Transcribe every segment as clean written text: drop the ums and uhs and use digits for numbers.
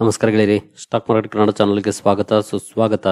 ನಮಸ್ಕಾರ ಗೆಳೆಯರಿ, stock market Kannada ಚಾನಲ್ಗೆ ಸ್ವಾಗತ ಸುಸ್ವಾಗತ.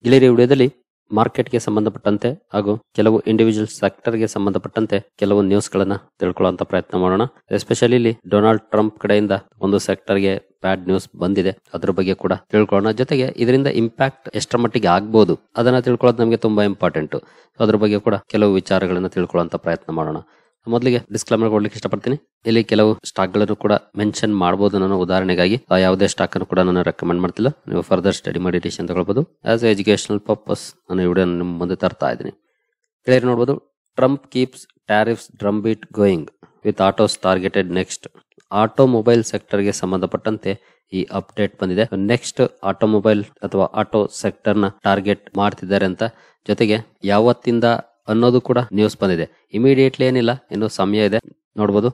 ಗೆಳೆಯರಿ, ವಿಡಿಯೋದಲ್ಲಿ ಮಾರ್ಕೆಟ್ಗೆ ಸಂಬಂಧಪಟ್ಟಂತೆ ಹಾಗೂ ಕೆಲವು ಇಂಡಿವಿಜುವಲ್ ಸೆಕ್ಟರ್ಗೆ ಸಂಬಂಧಪಟ್ಟಂತೆ ಕೆಲವು ನ್ಯೂಸ್ ಗಳನ್ನ ತಿಳ್ಕೊಳ್ಳುವಂತ ಪ್ರಯತ್ನ ಮಾಡೋಣ. ಎಸ್ಪೆಷಲಿ ಇಲ್ಲಿ ಡೊನಾಲ್ಡ್ ಟ್ರಂಪ್ ಕಡೆಯಿಂದ ಒಂದು ಸೆಕ್ಟರ್ಗೆ ಬ್ಯಾಡ್ ನ್ಯೂಸ್ ಬಂದಿದೆ, ಅದ್ರ ಬಗ್ಗೆ ಕೂಡ ತಿಳ್ಕೊಳ್ಳೋಣ. ಜೊತೆಗೆ ಇದರಿಂದ ಇಂಪ್ಯಾಕ್ಟ್ ಎಷ್ಟರ ಮಟ್ಟಿಗೆ ಆಗ್ಬಹುದು ಅದನ್ನ ತಿಳ್ಕೊಳ್ಳೋದು ನಮಗೆ ತುಂಬಾ ಇಂಪಾರ್ಟೆಂಟ್. ಅದ್ರ ಬಗ್ಗೆ ಕೂಡ ಕೆಲವು ವಿಚಾರಗಳನ್ನ ತಿಳ್ಕೊಳ್ಳುವಂತ ಪ್ರಯತ್ನ ಮಾಡೋಣ. ಮೊದಲಿಗೆ ಡಿಸ್ಕ್ಲೇಮರ್ ಕೊಡ್ಲಿಕ್ಕೆ ಇಷ್ಟಪಡ್ತೀನಿ. ಇಲ್ಲಿ ಕೆಲವು ಸ್ಟಾಕ್ ಗಳನ್ನು ಕೂಡ ಮೆನ್ಷನ್ ಮಾಡಬಹುದು. ನಾನು ಉದಾಹರಣೆಗಾಗಿ ಯಾವುದೇ ಸ್ಟಾಕ್ ಅನ್ನು ಕೂಡ ನಾನು ರೆಕಮೆಂಡ್ ಮಾಡ್ತಿಲ್ಲ. ನೀವು ಫರ್ದರ್ ಸ್ಟಡಿ ಮಾಡಿ ಡಿಸಿಷನ್ ತಗೊಳ್ಬಹುದು. ಆಸ್ ಎಜುಕೇಶನಲ್ ಪರ್ಪಸ್ ನಾನು ಈ ವಿಡಿಯೋ ನಿಮ್ಮ ಮುಂದೆ ತರ್ತಾ ಇದ್ದೀನಿ. ಕ್ಲಿಯರ್ ನೋಡಬಹುದು. Trump keeps tariffs drum beat going with autos targeted next. Automobile sector ಗೆ ಸಂಬಂಧಪಟ್ಟಂತೆ ಈ ಅಪ್ಡೇಟ್ ಬಂದಿದೆ. ನೆಕ್ಸ್ಟ್ ಆಟೋಮೊಬೈಲ್ ಅಥವಾ ಆಟೋ ಸೆಕ್ಟರ್ ನ ಟಾರ್ಗೆಟ್ ಮಾಡ್ತಿದ್ದಾರೆ ಅಂತ, ಜೊತೆಗೆ ಯಾವತ್ತಿಂದ ಅನ್ನೋದು ಕೂಡ ನ್ಯೂಸ್ ಬಂದಿದೆ. ಇಮಿಡಿಯೇಟ್ಲಿ ಏನಿಲ್ಲ, ಇನ್ನು ಸಮಯ ಇದೆ. ನೋಡಬಹುದು,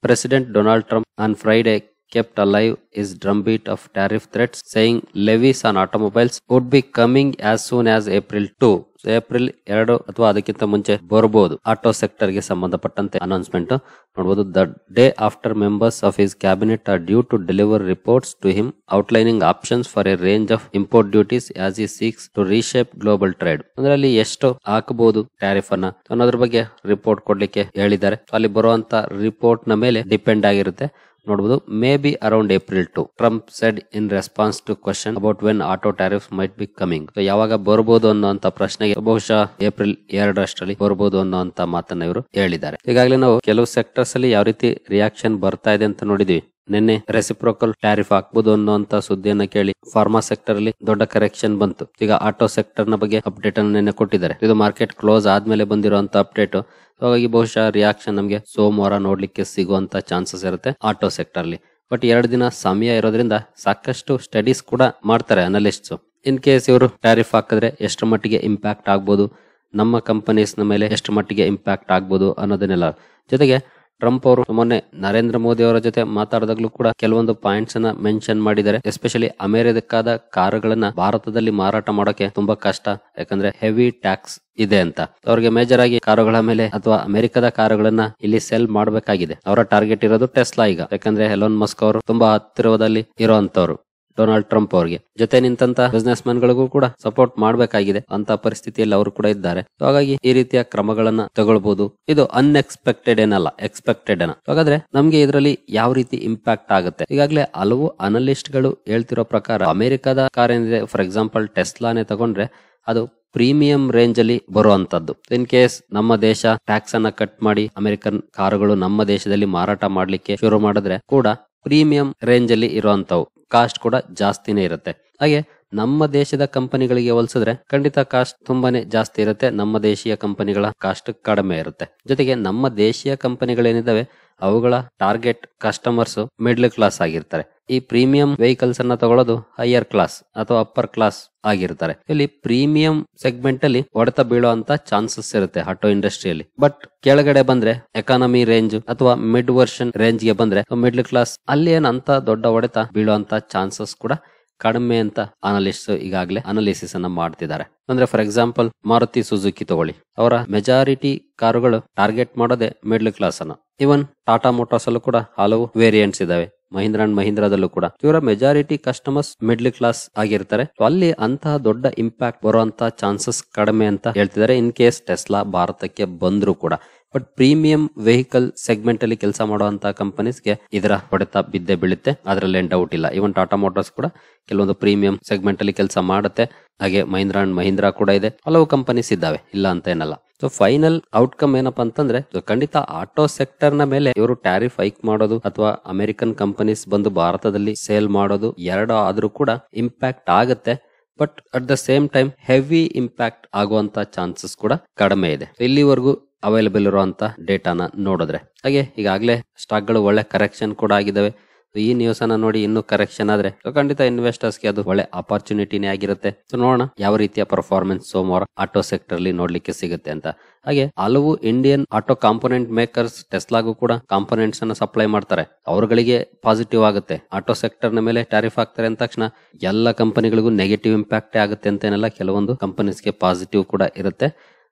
president Donald Trump on Friday kept alive his drumbeat of tariff threats, saying levies on automobiles would be coming as soon as April 2. April 2 ಅಥವಾ ಅದಕ್ಕಿಂತ ಮುಂಚೆ ಬರಬಹುದು. ಆಟೋ ಸೆಕ್ಟರ್ ಗೆ ಸಂಬಂಧಪಟ್ಟಂತೆ ಅನೌನ್ಸ್ಮೆಂಟ್ ನೋಡಬಹುದು. The day after members of his cabinet are due to deliver reports to him outlining options for a range of import duties as he seeks to reshape global trade. ಅಂದ್ರೆ ಅಲ್ಲಿ ಎಷ್ಟು ಹಾಕಬಹುದು tariff ಅನ್ನ ಅನ್ನೋದ್ರ ಬಗ್ಗೆ report ಕೊಡ್ಲಿಕ್ಕೆ ಹೇಳಿದ್ದಾರೆ. ಅಲ್ಲಿ ಬರುವಂತ ರಿಪೋರ್ಟ್ ನ ಮೇಲೆ ಡಿಪೆಂಡ್ ಆಗಿರುತ್ತೆ. ನೋಡಬಹುದು, maybe around April 2, Trump said in response to question about when auto tariff might be coming. ಯಾವಾಗ ಬರಬಹುದು ಅನ್ನೋಂತ ಪ್ರಶ್ನೆಗೆ ಬಹುಶಃ ಏಪ್ರಿಲ್ 2 ಬರಬಹುದು ಅನ್ನೋಂತ ಮಾತನ್ನ ಇವರು ಹೇಳಿದ್ದಾರೆ. ಈಗಾಗಲೇ ನಾವು ಕೆಲವು ಸೆಕ್ಟರ್ಸ್ ಅಲ್ಲಿ ಯಾವ ರೀತಿ ರಿಯಾಕ್ಷನ್ ಬರ್ತಾ ಇದೆ ಅಂತ ನೋಡಿದ್ವಿ. ನಿನ್ನೆ ರೆಸಿಪ್ರೋಕಲ್ ಟ್ಯಾರಿಫ್ ಹಾಕಬಹುದು ಅನ್ನುವಂತ ಸುದ್ದಿಯನ್ನ ಕೇಳಿ ಫಾರ್ಮಾ ಸೆಕ್ಟರ್ ಅಲ್ಲಿ ದೊಡ್ಡ ಕರೆಕ್ಷನ್ ಬಂತು. ಈಗ ಆಟೋ ಸೆಕ್ಟರ್ ನ ಬಗ್ಗೆ ಅಪ್ಡೇಟ್ ಅನ್ನು ನಿನ್ನೆ ಕೊಟ್ಟಿದ್ದಾರೆ. ಇದು ಮಾರ್ಕೆಟ್ ಕ್ಲೋಸ್ ಆದ್ಮೇಲೆ ಬಂದಿರುವಂತ ಅಪ್ಡೇಟ್. ಹಾಗಾಗಿ ಬಹುಶಃ ರಿಯಾಕ್ಷನ್ ನಮಗೆ ಸೋಮವಾರ ನೋಡ್ಲಿಕ್ಕೆ ಸಿಗುವಂತ ಚಾನ್ಸಸ್ ಇರುತ್ತೆ ಆಟೋ ಸೆಕ್ಟರ್ ಅಲ್ಲಿ. ಬಟ್ 2 ದಿನ ಸಮಯ ಇರೋದ್ರಿಂದ ಸಾಕಷ್ಟು ಸ್ಟಡೀಸ್ ಕೂಡ ಮಾಡ್ತಾರೆ ಅನಲಿಸ್ಟ್ಸ್. ಇನ್ ಕೇಸ್ ಇವರು ಟ್ಯಾರಿಫ್ ಹಾಕಿದ್ರೆ ಎಷ್ಟು ಮಟ್ಟಿಗೆ ಇಂಪ್ಯಾಕ್ಟ್ ಆಗ್ಬೋದು, ನಮ್ಮ ಕಂಪನೀಸ್ ನ ಮೇಲೆ ಎಷ್ಟು ಮಟ್ಟಿಗೆ ಇಂಪ್ಯಾಕ್ಟ್ ಆಗ್ಬೋದು ಅನ್ನೋದನ್ನೆಲ್ಲ. ಜೊತೆಗೆ ಟ್ರಂಪ್ ಅವರು ಮೊನ್ನೆ ನರೇಂದ್ರ ಮೋದಿ ಅವರ ಜೊತೆ ಮಾತಾಡಿದಾಗ್ಲೂ ಕೂಡ ಕೆಲವೊಂದು ಪಾಯಿಂಟ್ಸ್ ಅನ್ನ ಮೆನ್ಷನ್ ಮಾಡಿದ್ದಾರೆ. ಎಸ್ಪೆಷಲಿ ಅಮೆರಿಕದ ಕಾರುಗಳನ್ನ ಭಾರತದಲ್ಲಿ ಮಾರಾಟ ಮಾಡೋಕೆ ತುಂಬಾ ಕಷ್ಟ, ಯಾಕಂದ್ರೆ ಹೆವಿ ಟ್ಯಾಕ್ಸ್ ಇದೆ ಅಂತ. ಅವ್ರಿಗೆ ಮೇಜರ್ ಆಗಿ ಕಾರುಗಳ ಮೇಲೆ ಅಥವಾ ಅಮೆರಿಕದ ಕಾರುಗಳನ್ನ ಇಲ್ಲಿ ಸೆಲ್ ಮಾಡಬೇಕಾಗಿದೆ. ಅವರ ಟಾರ್ಗೆಟ್ ಇರೋದು ಟೆಸ್ಲಾ ಈಗ, ಯಾಕಂದ್ರೆ ಎಲಾನ್ ಮಸ್ಕ್ ಅವರು ತುಂಬಾ ಹತ್ತಿರದಲ್ಲಿ ಇರುವಂತವ್ರು ಡೊನಾಲ್ಡ್ ಟ್ರಂಪ್ ಅವರಿಗೆ. ಜೊತೆ ನಿಂತ ಬಿಸ್ನೆಸ್ ಮ್ಯಾನ್ ಗಳಿಗೂ ಕೂಡ ಸಪೋರ್ಟ್ ಮಾಡಬೇಕಾಗಿದೆ ಅಂತ ಪರಿಸ್ಥಿತಿಯಲ್ಲಿ ಅವರು ಕೂಡ ಇದ್ದಾರೆ. ಹಾಗಾಗಿ ಈ ರೀತಿಯ ಕ್ರಮಗಳನ್ನ ತಗೊಳ್ಬಹುದು. ಇದು ಅನ್ಎಕ್ಸ್ಪೆಕ್ಟೆಡ್ ಏನಲ್ಲ, ಎಕ್ಸ್ಪೆಕ್ಟೆಡ್ ಏನ. ಹಾಗಾದ್ರೆ ನಮ್ಗೆ ಇದರಲ್ಲಿ ಯಾವ ರೀತಿ ಇಂಪ್ಯಾಕ್ಟ್ ಆಗುತ್ತೆ? ಈಗಾಗಲೇ ಹಲವು ಅನಲಿಸ್ಟ್ ಗಳು ಹೇಳ್ತಿರೋ ಪ್ರಕಾರ ಅಮೆರಿಕದ ಕಾರ್ ಏನಿದೆ, ಫಾರ್ ಎಕ್ಸಾಂಪಲ್ ಟೆಸ್ಲಾನೇ ತಗೊಂಡ್ರೆ ಅದು ಪ್ರೀಮಿಯಂ ರೇಂಜ್ ಅಲ್ಲಿ ಬರುವಂತದ್ದು. ಇನ್ ಕೇಸ್ ನಮ್ಮ ದೇಶ ಟ್ಯಾಕ್ಸ್ ಅನ್ನ ಕಟ್ ಮಾಡಿ ಅಮೆರಿಕನ್ ಕಾರುಗಳು ನಮ್ಮ ದೇಶದಲ್ಲಿ ಮಾರಾಟ ಮಾಡ್ಲಿಕ್ಕೆ ಶುರು ಮಾಡಿದ್ರೆ ಕೂಡ ಪ್ರೀಮಿಯಂ ರೇಂಜ್ ಅಲ್ಲಿ ಇರುವಂತವು ಕಾಸ್ಟ್ ಕೂಡ ಜಾಸ್ತಿನೇ ಇರುತ್ತೆ. ಹಾಗೆ ನಮ್ಮ ದೇಶದ ಕಂಪನಿಗಳಿಗೆ ಹೋಲಿಸಿದ್ರೆ ಖಂಡಿತ ಕಾಸ್ಟ್ ತುಂಬಾನೇ ಜಾಸ್ತಿ ಇರುತ್ತೆ. ನಮ್ಮ ದೇಶೀಯ ಕಂಪನಿಗಳ ಕಾಸ್ಟ್ ಕಡಿಮೆ ಇರುತ್ತೆ. ಜೊತೆಗೆ ನಮ್ಮ ದೇಶೀಯ ಕಂಪನಿಗಳೇನಿದಾವೆ ಅವುಗಳ ಟಾರ್ಗೆಟ್ ಕಸ್ಟಮರ್ಸ್ ಮಿಡ್ಲ್ ಕ್ಲಾಸ್ ಆಗಿರ್ತಾರೆ. ಈ ಪ್ರೀಮಿಯಂ ವೆಹಿಕಲ್ಸ್ ಅನ್ನ ತಗೊಳ್ಳೋದು ಹೈಯರ್ ಕ್ಲಾಸ್ ಅಥವಾ ಅಪ್ಪರ್ ಕ್ಲಾಸ್ ಆಗಿರ್ತಾರೆ. ಇಲ್ಲಿ ಪ್ರೀಮಿಯಂ ಸೆಗ್ಮೆಂಟ್ ಅಲ್ಲಿ ಹೊಡೆತ ಬೀಳುವಂತ ಚಾನ್ಸಸ್ ಇರುತ್ತೆ ಆಟೋ ಇಂಡಸ್ಟ್ರಿಯಲ್ಲಿ. ಬಟ್ ಕೆಳಗಡೆ ಬಂದ್ರೆ ಎಕಾನಮಿ ರೇಂಜ್ ಅಥವಾ ಮಿಡ್ ವರ್ಷನ್ ರೇಂಜ್ ಗೆ ಬಂದ್ರೆ ಮಿಡ್ಲ್ ಕ್ಲಾಸ್ ಅಲ್ಲಿ ಏನಂತ ದೊಡ್ಡ ಹೊಡೆತ ಬೀಳುವಂತ ಚಾನ್ಸಸ್ ಕೂಡ ಕಡಿಮೆ ಅಂತ ಅನಲಿಸ್ಟ್ ಈಗಾಗಲೇ ಅನಾಲಿಸಿಸ್ ಅನ್ನ ಮಾಡ್ತಿದ್ದಾರೆ. ಅಂದ್ರೆ ಫಾರ್ ಎಕ್ಸಾಂಪಲ್ ಮಾರುತಿ ಸುಜುಕಿ ತಗೊಳ್ಳಿ, ಅವರ ಮೆಜಾರಿಟಿ ಕಾರುಗಳು ಟಾರ್ಗೆಟ್ ಮಾಡೋದೇ ಮಿಡ್ಲ್ ಕ್ಲಾಸ್ ಅನ್ನ. ಇವನ್ ಟಾಟಾ ಮೋಟಾರ್ಸ್ ಅಲ್ಲೂ ಕೂಡ ಹಲವು ವೇರಿಯಂಟ್ಸ್ ಇದಾವೆ. ಮಹೀಂದ್ರ ಅಂಡ್ ಮಹೀಂದ್ರದಲ್ಲೂ ಕೂಡ ಇವರ ಮೆಜಾರಿಟಿ ಕಸ್ಟಮರ್ಸ್ ಮಿಡ್ಲ್ ಕ್ಲಾಸ್ ಆಗಿರ್ತಾರೆ. ಅಲ್ಲಿ ಅಂತಹ ದೊಡ್ಡ ಇಂಪ್ಯಾಕ್ಟ್ ಬರುವಂತ ಚಾನ್ಸಸ್ ಕಡಿಮೆ ಅಂತ ಹೇಳ್ತಿದ್ದಾರೆ. ಇನ್ ಕೇಸ್ ಟೆಸ್ಲಾ ಭಾರತಕ್ಕೆ ಬಂದ್ರು ಕೂಡ. ಬಟ್ ಪ್ರೀಮಿಯಂ ವೆಹಿಕಲ್ ಸೆಗ್ಮೆಂಟ್ ಅಲ್ಲಿ ಕೆಲಸ ಮಾಡುವಂತಹ ಕಂಪನೀಸ್ಗೆ ಇದರ ಹೊಡೆತ ಬಿದ್ದೆ ಬೀಳುತ್ತೆ, ಅದ್ರಲ್ಲಿ ಏನ್ ಡೌಟ್ ಇಲ್ಲ. ಇವನ್ ಟಾಟಾ ಮೋಟಾರ್ಸ್ ಕೂಡ ಕೆಲವೊಂದು ಪ್ರೀಮಿಯಂ ಸೆಗ್ಮೆಂಟ್ ಅಲ್ಲಿ ಕೆಲಸ ಮಾಡುತ್ತೆ. ಹಾಗೆ ಮಹೀಂದ್ರ ಅಂಡ್ ಮಹೀಂದ್ರ ಕೂಡ ಇದೆ, ಹಲವು ಕಂಪನೀಸ್ ಇದ್ದಾವೆ, ಇಲ್ಲ ಅಂತ ಏನಲ್ಲ. ಸೊ ಫೈನಲ್ ಔಟ್ಕಮ್ ಏನಪ್ಪಾ ಅಂತಂದ್ರೆ ಖಂಡಿತ ಆಟೋ ಸೆಕ್ಟರ್ ನ ಮೇಲೆ ಇವರು ಟ್ಯಾರಿಫ್ ಹೈಕ್ ಮಾಡೋದು ಅಥವಾ ಅಮೆರಿಕನ್ ಕಂಪನೀಸ್ ಬಂದು ಭಾರತದಲ್ಲಿ ಸೇಲ್ ಮಾಡೋದು ಎರಡು ಆದ್ರೂ ಕೂಡ ಇಂಪ್ಯಾಕ್ಟ್ ಆಗುತ್ತೆ. But at the same time heavy impact ಆಗುವಂತ ಚಾನ್ಸಸ್ ಕೂಡ ಕಡಿಮೆ ಇದೆ ಇಲ್ಲಿವರೆಗೂ ಅವೈಲೇಬಲ್ ಇರುವಂತ ಡೇಟಾನ ನೋಡಿದ್ರೆ. ಹಾಗೆ ಈಗಾಗಲೇ ಸ್ಟಾಕ್ ಗಳು ಒಳ್ಳೆ ಕರೆಕ್ಷನ್ ಕೂಡ ಆಗಿದಾವೆ. ಈ ನ್ಯೂಸ್ ಅನ್ನ ನೋಡಿ ಇನ್ನೂ ಕರೆಕ್ಷನ್ ಆದ್ರೆ ಖಂಡಿತ ಇನ್ವೆಸ್ಟರ್ಸ್ ಗೆ ಅದು ಒಳ್ಳೆ ಆಪರ್ಚುನಿಟಿನೇ ಆಗಿರುತ್ತೆ. ಸೊ ನೋಡೋಣ ಯಾವ ರೀತಿಯ ಪರ್ಫಾರ್ಮೆನ್ಸ್ ಸೋಮವಾರ ಆಟೋ ಸೆಕ್ಟರ್ ಅಲ್ಲಿ ನೋಡ್ಲಿಕ್ಕೆ ಸಿಗುತ್ತೆ ಅಂತ. ಹಾಗೆ ಹಲವು ಇಂಡಿಯನ್ ಆಟೋ ಕಾಂಪೋನೆಂಟ್ ಮೇಕರ್ಸ್ ಟೆಸ್ಲಾಗೂ ಕೂಡ ಕಾಂಪೋನೆಂಟ್ಸ್ ಅನ್ನ ಸಪ್ಲೈ ಮಾಡ್ತಾರೆ. ಅವರುಗಳಿಗೆ ಪಾಸಿಟಿವ್ ಆಗುತ್ತೆ. ಆಟೋ ಸೆಕ್ಟರ್ ನ ಮೇಲೆ ಟ್ಯಾರಿಫ್ ಹಾಕ್ತಾರೆ ಅಂದ ತಕ್ಷಣ ಎಲ್ಲ ಕಂಪನಿಗಳಿಗೂ ನೆಗೆಟಿವ್ ಇಂಪ್ಯಾಕ್ಟ್ ಆಗುತ್ತೆ ಅಂತ ಏನೆಲ್ಲ, ಕೆಲವೊಂದು ಕಂಪನೀಸ್ಗೆ ಪಾಸಿಟಿವ್ ಕೂಡ ಇರುತ್ತೆ.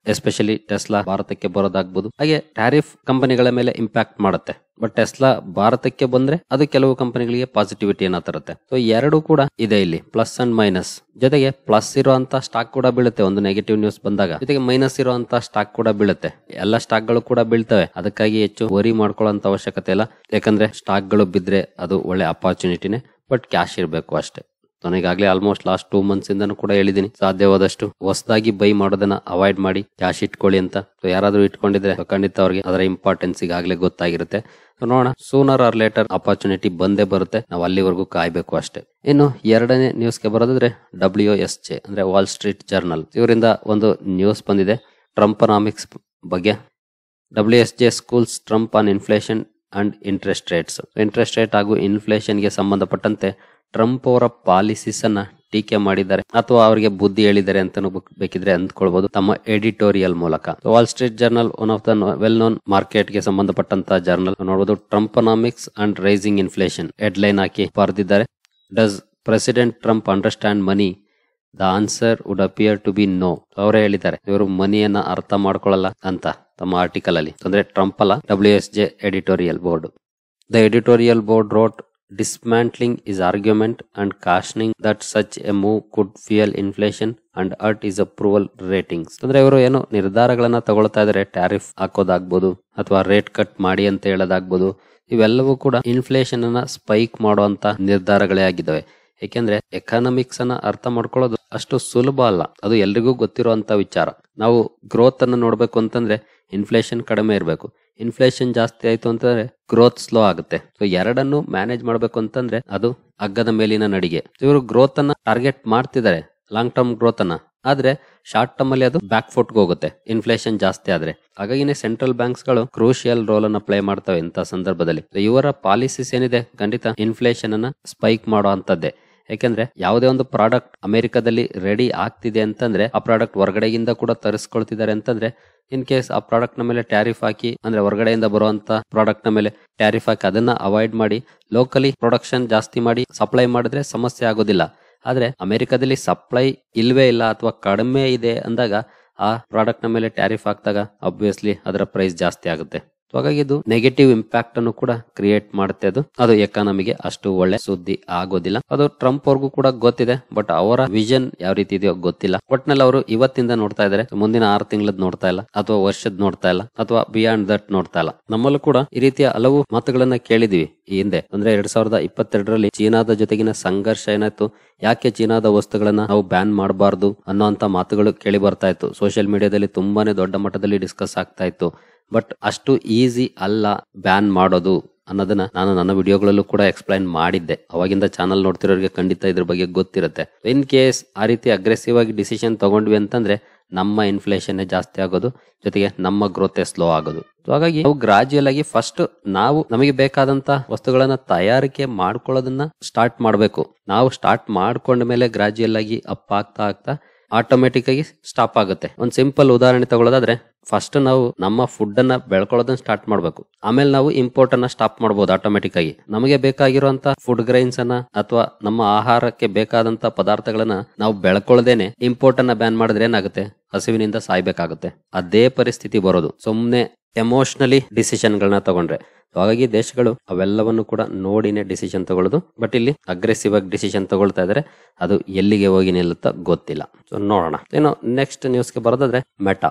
ಎಸ್ಪೆಷಲಿ ಟೆಸ್ಲಾ ಭಾರತಕ್ಕೆ ಬರೋದಾಗ್ಬೋದು. ಹಾಗೆ ಟ್ಯಾರಿಫ್ ಕಂಪನಿಗಳ ಮೇಲೆ ಇಂಪ್ಯಾಕ್ಟ್ ಮಾಡುತ್ತೆ. ಬಟ್ ಟೆಸ್ಲಾ ಭಾರತಕ್ಕೆ ಬಂದ್ರೆ ಅದು ಕೆಲವು ಕಂಪನಿಗಳಿಗೆ ಪಾಸಿಟಿವಿಟಿಯನ್ನ ತರುತ್ತೆ. ಸೊ ಎರಡು ಕೂಡ ಇದೆ ಇಲ್ಲಿ, ಪ್ಲಸ್ ಅಂಡ್ ಮೈನಸ್. ಜೊತೆಗೆ ಪ್ಲಸ್ ಇರುವಂತ ಸ್ಟಾಕ್ ಕೂಡ ಬೀಳುತ್ತೆ ಒಂದು ನೆಗೆಟಿವ್ ನ್ಯೂಸ್ ಬಂದಾಗ, ಜೊತೆಗೆ ಮೈನಸ್ ಇರುವಂತ ಸ್ಟಾಕ್ ಕೂಡ ಬೀಳುತ್ತೆ. ಎಲ್ಲ ಸ್ಟಾಕ್ ಗಳು ಕೂಡ ಬೀಳ್ತವೆ, ಅದಕ್ಕಾಗಿ ಹೆಚ್ಚು ವರಿ ಮಾಡ್ಕೊಳ್ಳೋ ಅವಶ್ಯಕತೆ ಇಲ್ಲ. ಯಾಕಂದ್ರೆ ಸ್ಟಾಕ್ ಗಳು ಬಿದ್ರೆ ಅದು ಒಳ್ಳೆ ಅಪಾರ್ಚುನಿಟಿನೇ, ಬಟ್ ಕ್ಯಾಶ್ ಇರಬೇಕು ಅಷ್ಟೇ. ನಾನು ಈಗಾಗಲೇ ಆಲ್ಮೋಸ್ಟ್ ಲಾಸ್ಟ್ 2 months ಇಂದನೂ ಕೂಡ ಹೇಳಿದೀನಿ, ಸಾಧ್ಯವಾದಷ್ಟು ಹೊಸದಾಗಿ ಬೈ ಮಾಡೋದನ್ನ ಅವಾಯ್ಡ್ ಮಾಡಿ ಕ್ಯಾಶ್ ಇಟ್ಕೊಳ್ಳಿ ಅಂತ. ಸೊ ಯಾರಾದ್ರೂ ಇಟ್ಕೊಂಡಿದ್ರೆ ಖಂಡಿತ ಅವ್ರಿಗೆ ಅದರ ಇಂಪಾರ್ಟೆನ್ಸ್ ಈಗಾಗಲೇ ಗೊತ್ತಾಗಿರುತ್ತೆ. ನೋಡೋಣ, ಸೂನರ್ ಆರ್ ಲೇಟರ್ ಅಪಾರ್ಚುನಿಟಿ ಬಂದೇ ಬರುತ್ತೆ, ನಾವು ಅಲ್ಲಿವರೆಗೂ ಕಾಯ್ಬೇಕು ಅಷ್ಟೇ. ಇನ್ನು ಎರಡನೇ ನ್ಯೂಸ್ಗೆ ಬರೋದಾದ್ರೆ WSJ ಅಂದ್ರೆ ವಾಲ್ ಸ್ಟ್ರೀಟ್ ಜರ್ನಲ್, ಇವರಿಂದ ಒಂದು ನ್ಯೂಸ್ ಬಂದಿದೆ ಟ್ರಂಪನಾಮಿಕ್ಸ್ ಬಗ್ಗೆ. WSJ schools Trump on inflation and interest rates. Interest rate ಹಾಗೂ ಇನ್ಫ್ಲೇಷನ್ ಗೆ ಸಂಬಂಧಪಟ್ಟಂತೆ ಟ್ರಂಪ್ ಅವರ ಪಾಲಿಸೀಸ್ ಅನ್ನ ಟೀಕೆ ಮಾಡಿದ್ದಾರೆ ಅಥವಾ ಅವರಿಗೆ ಬುದ್ಧಿ ಹೇಳಿದ್ದಾರೆ ಅಂತ ಬೇಕಿದ್ರೆ ಅಂದ್ಕೊಳ್ಬಹುದು ತಮ್ಮ ಎಡಿಟೋರಿಯಲ್ ಮೂಲಕ. Wall Street Journal one of the well known market ಗೆ ಸಂಬಂಧಪಟ್ಟಂತ ಜರ್ನಲ್ ನೋಡಬಹುದು. Trumponomics and rising inflation headline ಹಾಕಿ ಬರೆದಿದ್ದಾರೆ. Does president Trump understand money? The answer would appear to be no. ಅವರೇ ಹೇಳಿದ್ದಾರೆ ಇವರು ಮನಿಯನ್ನ ಅರ್ಥ ಮಾಡ್ಕೊಳ್ಳಲ್ಲ ಅಂತ ತಮ್ಮ ಆರ್ಟಿಕಲ್ ಅಲ್ಲಿ. ಅಂದ್ರೆ ಟ್ರಂಪ್ ಅಲ್ಲ, WSJ editorial board. The editorial board wrote dismantling his argument and cautioning that such a move could fuel inflation and hurt his approval ratings. ಅಂದ್ರೆ ಇವರು ಏನು ನಿರ್ಧಾರಗಳನ್ನ ತಗೊಳ್ತಾ ಇದ್ದಾರೆ, ಟ್ಯಾರಿಫ್ ಹಾಕೋದಾಗ್ಬೋದು ಅಥವಾ ರೇಟ್ ಕಟ್ ಮಾಡಿ ಅಂತ ಹೇಳೋದಾಗ್ಬೋದು, ಇವೆಲ್ಲವೂ ಕೂಡ ಇನ್ಫ್ಲೇಷನ್ ಅನ್ನ ಸ್ಪೈಕ್ ಮಾಡುವಂತ ನಿರ್ಧಾರಗಳೇ ಆಗಿದ್ದಾವೆ. ಯಾಕೆಂದ್ರೆ ಎಕಾನಮಿಕ್ಸ್ ಅನ್ನ ಅರ್ಥ ಮಾಡ್ಕೊಳ್ಳೋದು ಅಷ್ಟು ಸುಲಭ ಅಲ್ಲ, ಅದು ಎಲ್ರಿಗೂ ಗೊತ್ತಿರುವಂತ ವಿಚಾರ. ನಾವು ಗ್ರೋತ್ ಅನ್ನ ನೋಡ್ಬೇಕು ಅಂತಂದ್ರೆ ಇನ್ಫ್ಲೇಷನ್ ಕಡಿಮೆ ಇರಬೇಕು, ಇನ್ಫ್ಲೇಷನ್ ಜಾಸ್ತಿ ಆಯ್ತು ಅಂತಂದ್ರೆ ಗ್ರೋತ್ ಸ್ಲೋ ಆಗುತ್ತೆ. ಸೊ ಎರಡನ್ನು ಮ್ಯಾನೇಜ್ ಮಾಡ್ಬೇಕು ಅಂತಂದ್ರೆ ಅದು ಹಗ್ಗದ ಮೇಲಿನ ನಡಿಗೆ. ಇವರು ಗ್ರೋತ್ ಅನ್ನ ಟಾರ್ಗೆಟ್ ಮಾಡ್ತಿದ್ದಾರೆ, ಲಾಂಗ್ ಟರ್ಮ್ ಗ್ರೋತ್ ಅನ್ನ, ಆದ್ರೆ ಶಾರ್ಟ್ ಟರ್ಮ್ ಅಲ್ಲಿ ಅದು ಬ್ಯಾಕ್ ಫುಟ್ ಹೋಗುತ್ತೆ ಇನ್ಫ್ಲೇಷನ್ ಜಾಸ್ತಿ ಆದ್ರೆ. ಹಾಗಾಗಿನೇ ಸೆಂಟ್ರಲ್ ಬ್ಯಾಂಕ್ಸ್ ಗಳು ಕ್ರೂಷಿಯಲ್ ರೋಲ್ ಅನ್ನ ಪ್ಲೇ ಮಾಡ್ತವೆ ಇಂಥ ಸಂದರ್ಭದಲ್ಲಿ. ಇವರ ಪಾಲಿಸೀಸ್ ಏನಿದೆ ಖಂಡಿತ ಇನ್ಫ್ಲೇಷನ್ ಅನ್ನ ಸ್ಪೈಕ್ ಮಾಡೋ ಅಂತದ್ದೇ. ಯಾಕೆಂದ್ರೆ ಯಾವುದೇ ಒಂದು ಪ್ರಾಡಕ್ಟ್ ಅಮೆರಿಕದಲ್ಲಿ ರೆಡಿ ಆಗ್ತಿದೆ ಅಂತಂದ್ರೆ ಆ ಪ್ರಾಡಕ್ಟ್ ಹೊರಗಡೆಯಿಂದ ಕೂಡ ತರಿಸ್ಕೊಳ್ತಿದ್ದಾರೆ ಅಂತಂದ್ರೆ ಇನ್ ಕೇಸ್ ಆ ಪ್ರಾಡಕ್ಟ್ ನ ಮೇಲೆ ಟ್ಯಾರಿಫ್ ಹಾಕಿ, ಅಂದ್ರೆ ಹೊರಗಡೆಯಿಂದ ಬರುವಂತ ಪ್ರಾಡಕ್ಟ್ ನ ಮೇಲೆ ಟ್ಯಾರಿಫ್ ಹಾಕಿ ಅದನ್ನ ಅವಾಯ್ಡ್ ಮಾಡಿ ಲೋಕಲಿ ಪ್ರೊಡಕ್ಷನ್ ಜಾಸ್ತಿ ಮಾಡಿ ಸಪ್ಲೈ ಮಾಡಿದ್ರೆ ಸಮಸ್ಯೆ ಆಗೋದಿಲ್ಲ. ಆದ್ರೆ ಅಮೆರಿಕದಲ್ಲಿ ಸಪ್ಲೈ ಇಲ್ವೇ ಇಲ್ಲ ಅಥವಾ ಕಡಿಮೆ ಇದೆ ಅಂದಾಗ ಆ ಪ್ರಾಡಕ್ಟ್ ನ ಮೇಲೆ ಟ್ಯಾರಿಫ್ ಹಾಕಿದಾಗ ಆಬ್ವಿಯಸ್ಲಿ ಅದರ ಪ್ರೈಸ್ ಜಾಸ್ತಿ ಆಗುತ್ತೆ. ಹಾಗಾಗಿ ಇದು ನೆಗೆಟಿವ್ ಇಂಪ್ಯಾಕ್ಟ್ ಅನ್ನು ಕೂಡ ಕ್ರಿಯೇಟ್ ಮಾಡುತ್ತೆ. ಅದು ಎಕಾನಮಿಗೆ ಅಷ್ಟು ಒಳ್ಳೆ ಸುದ್ದಿ ಆಗೋದಿಲ್ಲ. ಅದು ಟ್ರಂಪ್ ಅವ್ರಿಗೂ ಕೂಡ ಗೊತ್ತಿದೆ, ಬಟ್ ಅವರ ವಿಷನ್ ಯಾವ ರೀತಿ ಇದೆಯೋ ಗೊತ್ತಿಲ್ಲ. ಒಟ್ನಲ್ಲಿ ಅವರು ಇವತ್ತಿಂದ ನೋಡ್ತಾ ಇದಾರೆ, ಮುಂದಿನ 6 ತಿಂಗಳದ್ ನೋಡ್ತಾ ಇಲ್ಲ ಅಥವಾ ವರ್ಷದ್ ನೋಡ್ತಾ ಇಲ್ಲ ಅಥವಾ ಬಿಯಾಂಡ್ ದಟ್ ನೋಡ್ತಾ ಇಲ್ಲ. ನಮ್ಮಲ್ಲೂ ಕೂಡ ಈ ರೀತಿಯ ಹಲವು ಮಾತುಗಳನ್ನ ಕೇಳಿದೀವಿ ಈ ಹಿಂದೆ. ಅಂದ್ರೆ 2022ರಲ್ಲಿ ಚೀನಾದ ಜೊತೆಗಿನ ಸಂಘರ್ಷ ಏನಾಯ್ತು, ಯಾಕೆ ಚೀನಾದ ವಸ್ತುಗಳನ್ನ ನಾವು ಬ್ಯಾನ್ ಮಾಡಬಾರ್ದು ಅನ್ನೋಂತ ಮಾತುಗಳು ಕೇಳಿ ಬರ್ತಾ ಇತ್ತು. ಸೋಷಿಯಲ್ ಮೀಡಿಯಾದಲ್ಲಿ ತುಂಬಾನೇ ದೊಡ್ಡ ಮಟ್ಟದಲ್ಲಿ ಡಿಸ್ಕಸ್ ಆಗ್ತಾ ಇತ್ತು. ಬಟ್ ಅಷ್ಟು ಈಸಿ ಅಲ್ಲ ಬ್ಯಾನ್ ಮಾಡೋದು ಅನ್ನೋದನ್ನ ನಾನು ನನ್ನ ವಿಡಿಯೋಗಳಲ್ಲೂ ಕೂಡ ಎಕ್ಸ್ಪ್ಲೈನ್ ಮಾಡಿದ್ದೆ. ಅವಾಗಿಂದ ಚಾನಲ್ ನೋಡ್ತಿರೋರಿಗೆ ಖಂಡಿತ ಇದ್ರ ಬಗ್ಗೆ ಗೊತ್ತಿರುತ್ತೆ. ಇನ್ ಕೇಸ್ ಆ ರೀತಿ ಅಗ್ರೆಸಿವ್ ಆಗಿ ಡಿಸಿಷನ್ ತಗೊಂಡ್ವಿ ಅಂತಂದ್ರೆ ನಮ್ಮ ಇನ್ಫ್ಲೇಷನ್ ಜಾಸ್ತಿ ಆಗೋದು, ಜೊತೆಗೆ ನಮ್ಮ ಗ್ರೋತ್ ಸ್ಲೋ ಆಗೋದು. ಹಾಗಾಗಿ ನಾವು ಗ್ರಾಜುಯಲ್ ಆಗಿ ಫಸ್ಟ್ ನಾವು ನಮಗೆ ಬೇಕಾದಂತ ವಸ್ತುಗಳನ್ನ ತಯಾರಿಕೆ ಮಾಡ್ಕೊಳ್ಳೋದನ್ನ ಸ್ಟಾರ್ಟ್ ಮಾಡ್ಬೇಕು. ನಾವು ಸ್ಟಾರ್ಟ್ ಮಾಡ್ಕೊಂಡ ಮೇಲೆ ಗ್ರಾಜುಯಲ್ ಆಗಿ ಅಪ್ ಆಗ್ತಾ ಆಗ್ತಾ ಆಟೋಮೆಟಿಕ್ ಆಗಿ ಸ್ಟಾಪ್ ಆಗುತ್ತೆ. ಒಂದ್ ಸಿಂಪಲ್ ಉದಾಹರಣೆ ತಗೊಳ್ಳೋದಾದ್ರೆ, ಫಸ್ಟ್ ನಾವು ನಮ್ಮ ಫುಡ್ ಅನ್ನ ಬೆಳ್ಕೊಳ್ಳೋದನ್ನ ಸ್ಟಾರ್ಟ್ ಮಾಡ್ಬೇಕು, ಆಮೇಲೆ ನಾವು ಇಂಪೋರ್ಟ್ ಅನ್ನ ಸ್ಟಾಪ್ ಮಾಡಬಹುದು ಆಟೋಮೆಟಿಕ್ ಆಗಿ. ನಮಗೆ ಬೇಕಾಗಿರುವಂತ ಫುಡ್ ಗ್ರೈನ್ಸ್ ಅನ್ನ ಅಥವಾ ನಮ್ಮ ಆಹಾರಕ್ಕೆ ಬೇಕಾದಂತ ಪದಾರ್ಥಗಳನ್ನ ನಾವು ಬೆಳ್ಕೊಳ್ಳದೇನೆ ಇಂಪೋರ್ಟ್ ಅನ್ನ ಬ್ಯಾನ್ ಮಾಡಿದ್ರೆ ಏನಾಗುತ್ತೆ, ಹಸಿವಿನಿಂದ ಸಾಯ್ಬೇಕಾಗುತ್ತೆ. ಅದೇ ಪರಿಸ್ಥಿತಿ ಬರೋದು ಸುಮ್ನೆ ಎಮೋಷನಲಿ ಡಿಸಿಷನ್ ಗಳನ್ನ ತಗೊಂಡ್ರೆ. ಹಾಗಾಗಿ ದೇಶಗಳು ಅವೆಲ್ಲವನ್ನು ಕೂಡ ನೋಡಿನೇ ಡಿಸಿಷನ್ ತಗೊಳ್ಳೋದು. ಬಟ್ ಇಲ್ಲಿ ಅಗ್ರೆಸಿವ್ ಆಗಿ ಡಿಸಿಷನ್ ತಗೊಳ್ತಾ ಇದಾರೆ, ಅದು ಎಲ್ಲಿಗೆ ಹೋಗಿ ನಿಲ್ಲುತ್ತಾ ಗೊತ್ತಿಲ್ಲ. ಸೊ ನೋಡೋಣ. ಇನ್ನು ನೆಕ್ಸ್ಟ್ ನ್ಯೂಸ್ಗೆ ಬರೋದಾದ್ರೆ,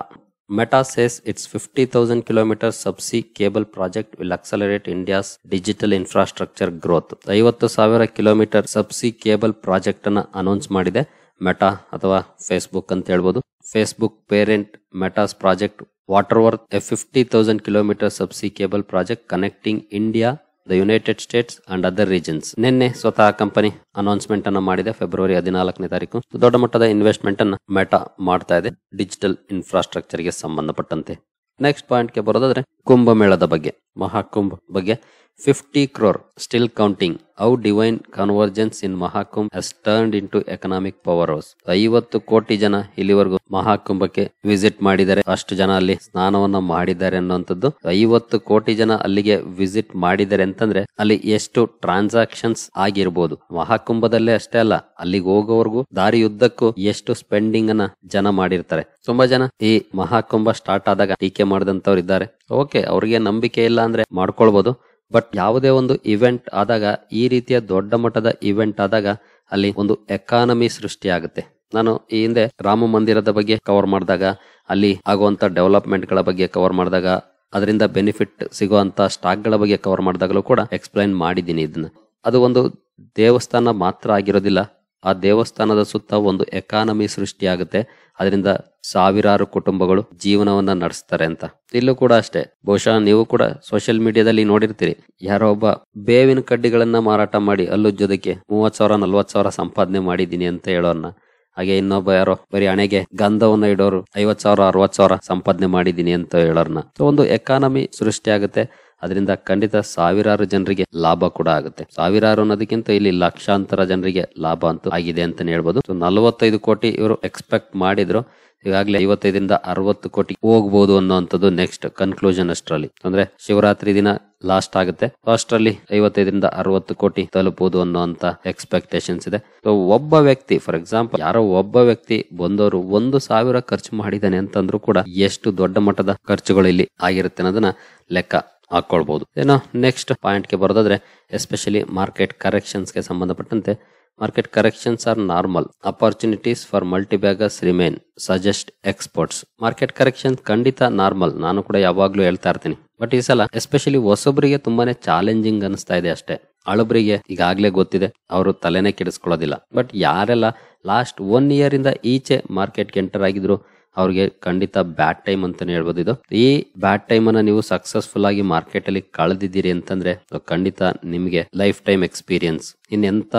Meta says its 50,000 km subsea cable project will accelerate India's digital infrastructure growth. 50,000 kilometre subsea cable project ಅನ್ನ ಅನೌನ್ಸ್ ಮಾಡಿದೆ ಮೆಟಾ ಅಥವಾ ಫೇಸ್ಬುಕ್ ಅಂತ ಹೇಳ್ಬೋದು. Facebook parent Meta's project Waterworth 50,000 km subsea cable project connecting India, the United States and other regions. ನಿನ್ನೆ ಸ್ವತಃ company announcement ಅನ್ನ ಮಾಡಿದೆ. February 14ನೇ ತಾರೀಕು ದೊಡ್ಡ ಮಟ್ಟದ ಇನ್ವೆಸ್ಟ್ಮೆಂಟ್ ಅನ್ನ ಮೆಟಾ ಮಾಡ್ತಾ ಇದೆ ಡಿಜಿಟಲ್ ಇನ್ಫ್ರಾಸ್ಟ್ರಕ್ಚರ್ ಗೆ ಸಂಬಂಧಪಟ್ಟಂತೆ. ನೆಕ್ಸ್ಟ್ ಪಾಯಿಂಟ್ ಗೆ ಬರೋದಾದ್ರೆ ಕುಂಭಮೇಳದ ಬಗ್ಗೆ, ಮಹಾಕುಂಭ ಬಗ್ಗೆ 50 crore still counting. How divine convergence in Mahakumbh has turned into economic powerhouse. 50 ಕೋಟಿ ಜನ ಇಲ್ಲಿವರೆಗೂ ಮಹಾಕುಂಭಕ್ಕೆ ವಿಸಿಟ್ ಮಾಡಿದ್ದಾರೆ, ಅಷ್ಟು ಜನ ಅಲ್ಲಿ ಸ್ನಾನವನ್ನ ಮಾಡಿದ್ದಾರೆ ಅನ್ನುವಂಥದ್ದು. 50 ಕೋಟಿ ಜನ ಅಲ್ಲಿಗೆ ವಿಸಿಟ್ ಮಾಡಿದ್ದಾರೆ ಅಂತಂದ್ರೆ ಅಲ್ಲಿ ಎಷ್ಟು ಟ್ರಾನ್ಸಾಕ್ಷನ್ಸ್ ಆಗಿರ್ಬೋದು. ಮಹಾಕುಂಭದಲ್ಲೇ ಅಷ್ಟೇ ಅಲ್ಲ, ಅಲ್ಲಿಗೆ ಹೋಗೋವರೆಗೂ ದಾರಿಯುದ್ದಕ್ಕೂ ಎಷ್ಟು ಸ್ಪೆಂಡಿಂಗ್ ಅನ್ನ ಜನ ಮಾಡಿರ್ತಾರೆ. ತುಂಬಾ ಜನ ಈ ಮಹಾಕುಂಭ ಸ್ಟಾರ್ಟ್ ಆದಾಗ ಟೀಕೆ ಮಾಡಿದಂತವ್ರು ಇದ್ದಾರೆ. ಓಕೆ, ಅವ್ರಿಗೆ ನಂಬಿಕೆ ಇಲ್ಲ ಅಂದ್ರೆ ಮಾಡ್ಕೊಳ್ಬಹುದು. ಬಟ್ ಯಾವುದೇ ಒಂದು ಇವೆಂಟ್ ಆದಾಗ, ಈ ರೀತಿಯ ದೊಡ್ಡ ಮಟ್ಟದ ಇವೆಂಟ್ ಆದಾಗ ಅಲ್ಲಿ ಒಂದು ಎಕಾನಮಿ ಸೃಷ್ಟಿ ಆಗುತ್ತೆ. ನಾನು ಈ ಹಿಂದೆ ರಾಮ ಮಂದಿರದ ಬಗ್ಗೆ ಕವರ್ ಮಾಡಿದಾಗ, ಅಲ್ಲಿ ಆಗುವಂತ ಡೆವಲಪ್ಮೆಂಟ್ ಗಳ ಬಗ್ಗೆ ಕವರ್ ಮಾಡಿದಾಗ, ಅದರಿಂದ ಬೆನಿಫಿಟ್ ಸಿಗುವಂತ ಸ್ಟಾಕ್ ಗಳ ಬಗ್ಗೆ ಕವರ್ ಮಾಡಿದಾಗಲೂ ಕೂಡ ಎಕ್ಸ್ಪ್ಲೈನ್ ಮಾಡಿದ್ದೀನಿ ಇದನ್ನ. ಅದು ಒಂದು ದೇವಸ್ಥಾನ ಮಾತ್ರ ಆಗಿರೋದಿಲ್ಲ, ಆ ದೇವಸ್ಥಾನದ ಸುತ್ತ ಒಂದು ಎಕಾನಮಿ ಸೃಷ್ಟಿ ಆಗುತ್ತೆ. ಅದರಿಂದ ಸಾವಿರಾರು ಕುಟುಂಬಗಳು ಜೀವನವನ್ನ ನಡೆಸ್ತಾರೆ ಅಂತ. ಇಲ್ಲೂ ಕೂಡ ಅಷ್ಟೇ, ಬಹುಶಃ ನೀವು ಕೂಡ ಸೋಷಿಯಲ್ ಮೀಡಿಯಾದಲ್ಲಿ ನೋಡಿರ್ತೀರಿ, ಯಾರೋ ಒಬ್ಬ ಬೇವಿನ ಕಡ್ಡಿಗಳನ್ನ ಮಾರಾಟ ಮಾಡಿ ಅಲ್ಲುಜ್ಜೋದಕ್ಕೆ 30,000 40,000 ಸಂಪಾದನೆ ಮಾಡಿದೀನಿ ಅಂತ ಹೇಳೋರ್ನ, ಹಾಗೆ ಇನ್ನೊಬ್ಬ ಯಾರೋ ಬರೀ ಹಣೆಗೆ ಗಂಧವನ್ನ ಇಡೋರು 50,000 60,000 ಸಂಪಾದನೆ ಮಾಡಿದೀನಿ ಅಂತ ಹೇಳೋರ್ನ. ಸೊ ಒಂದು ಎಕಾನಮಿ ಸೃಷ್ಟಿ ಆಗುತ್ತೆ. ಅದರಿಂದ ಖಂಡಿತ ಸಾವಿರಾರು ಜನರಿಗೆ ಲಾಭ ಕೂಡ ಆಗುತ್ತೆ. ಸಾವಿರಾರು ಅನ್ನೋದಕ್ಕಿಂತ ಇಲ್ಲಿ ಲಕ್ಷಾಂತರ ಜನರಿಗೆ ಲಾಭ ಅಂತೂ ಆಗಿದೆ ಅಂತಾನೆ ಹೇಳ್ಬೋದು. 45 ಕೋಟಿ ಇವರು ಎಕ್ಸ್ಪೆಕ್ಟ್ ಮಾಡಿದ್ರು, ಈಗಾಗಲೇ 55ರಿಂದ 60 ಕೋಟಿ ಹೋಗ್ಬೋದು ಅನ್ನೋಂಥದ್ದು ನೆಕ್ಸ್ಟ್ ಕನ್ಕ್ಲೂಷನ್ ಅಷ್ಟರಲ್ಲಿ. ಅಂದ್ರೆ ಶಿವರಾತ್ರಿ ದಿನ ಲಾಸ್ಟ್ ಆಗುತ್ತೆ, ಅಷ್ಟರಲ್ಲಿ 55ರಿಂದ 60 ಕೋಟಿ ತಲುಪಬಹುದು ಅನ್ನೋಂತ ಎಕ್ಸ್ಪೆಕ್ಟೇಷನ್ಸ್ ಇದೆ. ಸೊ ಒಬ್ಬ ವ್ಯಕ್ತಿ, ಫಾರ್ ಎಕ್ಸಾಂಪಲ್ ಯಾರೋ ಒಬ್ಬ ವ್ಯಕ್ತಿ ಬಂದವರು 1,000 ಖರ್ಚು ಮಾಡಿದ್ದಾನೆ ಅಂತಂದ್ರೂ ಕೂಡ ಎಷ್ಟು ದೊಡ್ಡ ಮಟ್ಟದ ಖರ್ಚುಗಳು ಇಲ್ಲಿ ಆಗಿರುತ್ತೆ ಅನ್ನೋದನ್ನ ಲೆಕ್ಕ ಹಾಕೊಳ್ಬಹುದು. ಏನೋ ನೆಕ್ಸ್ಟ್ ಪಾಯಿಂಟ್ ಗೆ ಬರೋದಾದ್ರೆ, ಎಸ್ಪೆಷಲಿ ಮಾರ್ಕೆಟ್ ಕರೆಕ್ಷನ್ಸ್ ಗೆ ಸಂಬಂಧಪಟ್ಟಂತೆ, market corrections are normal, opportunities for multibaggers remain, suggest experts. Market correction ಖಂಡಿತ ನಾರ್ಮಲ್, ನಾನು ಕೂಡ ಯಾವಾಗ್ಲೂ ಹೇಳ್ತಾ ಇರ್ತೀನಿ. ಬಟ್ ಈ ಸಲ ಎಸ್ಪೆಷಲಿ ಹೊಸೊಬ್ಬರಿಗೆ ತುಂಬಾನೇ ಚಾಲೆಂಜಿಂಗ್ ಅನಿಸ್ತಾ ಇದೆ ಅಷ್ಟೇ. ಹಳಬ್ರಿಗೆ ಈಗಾಗ್ಲೇ ಗೊತ್ತಿದೆ, ಅವರು ತಲೆನೇ ಕೆಡಿಸ್ಕೊಳ್ಳೋದಿಲ್ಲ. ಬಟ್ ಯಾರೆಲ್ಲ ಲಾಸ್ಟ್ 1 year ಇಂದ ಈಚೆ ಮಾರ್ಕೆಟ್ಗೆ ಎಂಟರ್ ಆಗಿದ್ರು, ಅವ್ರಿಗೆ ಖಂಡಿತ ಬ್ಯಾಡ್ ಟೈಮ್ ಅಂತಾನೆ ಹೇಳ್ಬೋದು. ಇದು ಈ ಬ್ಯಾಡ್ ಟೈಮ್ ಅನ್ನ ನೀವು ಸಕ್ಸಸ್ಫುಲ್ ಆಗಿ ಮಾರ್ಕೆಟ್ ಅಲ್ಲಿ ಕಳೆದಿದ್ದೀರಿ ಅಂತಂದ್ರೆ ಖಂಡಿತ ನಿಮ್ಗೆ ಲೈಫ್ ಟೈಮ್ ಎಕ್ಸ್ಪೀರಿಯನ್ಸ್. ಇನ್ನೆಂತ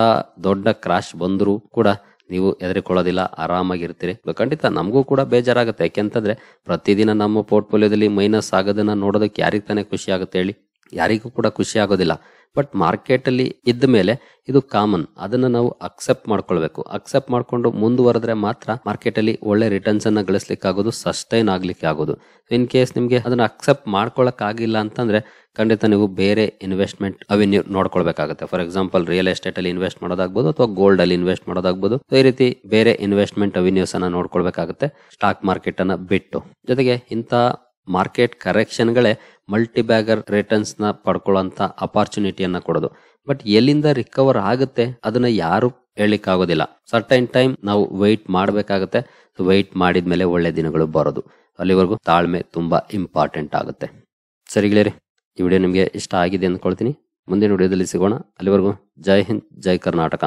ದೊಡ್ಡ ಕ್ರಾಶ್ ಬಂದ್ರು ಕೂಡ ನೀವು ಹೆದರಿಕೊಳ್ಳೋದಿಲ್ಲ, ಆರಾಮಾಗಿರ್ತೀರಿ. ಖಂಡಿತ ನಮಗೂ ಕೂಡ ಬೇಜಾರಾಗುತ್ತೆ, ಯಾಕೆಂತಂದ್ರೆ ಪ್ರತಿದಿನ ನಮ್ಮ ಪೋರ್ಟ್ಫೋಲಿಯೋದಲ್ಲಿ ಮೈನಸ್ ಆಗೋದನ್ನ ನೋಡೋದಕ್ಕೆ ಯಾರಿಗ್ ತಾನೇ ಖುಷಿ ಆಗುತ್ತೆ ಹೇಳಿ? ಯಾರಿಗೂ ಕೂಡ ಖುಷಿ ಆಗೋದಿಲ್ಲ. ಬಟ್ ಮಾರ್ಕೆಟ್ ಅಲ್ಲಿ ಇದ್ದ ಮೇಲೆ ಇದು ಕಾಮನ್, ಅದನ್ನ ನಾವು ಅಕ್ಸೆಪ್ಟ್ ಮಾಡ್ಕೊಳ್ಬೇಕು. ಅಕ್ಸೆಪ್ಟ್ ಮಾಡ್ಕೊಂಡು ಮುಂದುವರೆದ್ರೆ ಮಾತ್ರ ಮಾರ್ಕೆಟ್ ಅಲ್ಲಿ ಒಳ್ಳೆ ರಿಟರ್ನ್ಸ್ ಅನ್ನ ಗಳಿಸ್ಲಿಕ್ಕೆ ಆಗೋದು, ಸಸ್ಟೈನ್ ಆಗ್ಲಿಕ್ಕೆ ಆಗೋದು. ಇನ್ ಕೇಸ್ ನಿಮ್ಗೆ ಅದನ್ನ ಅಕ್ಸೆಪ್ಟ್ ಮಾಡ್ಕೊಳಕ್ ಆಗಿಲ್ಲ ಅಂತಂದ್ರೆ ಖಂಡಿತ ನೀವು ಬೇರೆ ಇನ್ವೆಸ್ಟ್ಮೆಂಟ್ ಅವೆನ್ಯೂ ನೋಡ್ಕೊಳ್ಬೇಕಾಗುತ್ತೆ. ಫಾರ್ ಎಕ್ಸಾಂಪಲ್ ರಿಯಲ್ ಎಸ್ಟೇಟ್ ಅಲ್ಲಿ ಇನ್ವೆಸ್ಟ್ ಮಾಡೋದಾಗ್ಬೋದು, ಅಥವಾ ಗೋಲ್ಡ್ ಅಲ್ಲಿ ಇನ್ವೆಸ್ಟ್ ಮಾಡೋದಾಗ್ಬೋದು. ಈ ರೀತಿ ಬೇರೆ ಇನ್ವೆಸ್ಟ್ಮೆಂಟ್ ಅವೆನ್ಯೂಸ್ ಅನ್ನ ನೋಡ್ಕೊಳ್ಬೇಕಾಗುತ್ತೆ, ಸ್ಟಾಕ್ ಮಾರ್ಕೆಟ್ ಅನ್ನ ಬಿಟ್ಟು. ಜೊತೆಗೆ ಇಂತ ಮಾರ್ಕೆಟ್ ಕರೆಕ್ಷನ್ ಗಳೇ ಮಲ್ಟಿಬ್ಯಾಗರ್ ರಿಟರ್ನ್ಸ್ ನ ಪಡ್ಕೊಳ್ಳುವಂತ ಅಪಾರ್ಚುನಿಟಿಯನ್ನ ಕೊಡೋದು. ಬಟ್ ಎಲ್ಲಿಂದ ರಿಕವರ್ ಆಗುತ್ತೆ ಅದನ್ನ ಯಾರು ಹೇಳಿಕ್ ಆಗೋದಿಲ್ಲ. ಸರ್ಟೈನ್ ಟೈಮ್ ನಾವು ವೆಯ್ಟ್ ಮಾಡಬೇಕಾಗುತ್ತೆ. ವೆಯ್ಟ್ ಮಾಡಿದ್ಮೇಲೆ ಒಳ್ಳೆ ದಿನಗಳು ಬರೋದು. ಅಲ್ಲಿವರೆಗೂ ತಾಳ್ಮೆ ತುಂಬಾ ಇಂಪಾರ್ಟೆಂಟ್ ಆಗುತ್ತೆ. ಸರಿ ಗೆಳೆಯರೆ, ಈ ವಿಡಿಯೋ ನಿಮ್ಗೆ ಇಷ್ಟ ಆಗಿದೆ ಅಂದ್ಕೊಳ್ತೀನಿ. ಮುಂದಿನ ವಿಡಿಯೋದಲ್ಲಿ ಸಿಗೋಣ. ಅಲ್ಲಿವರೆಗೂ ಜೈ ಹಿಂದ್, ಜೈ ಕರ್ನಾಟಕ.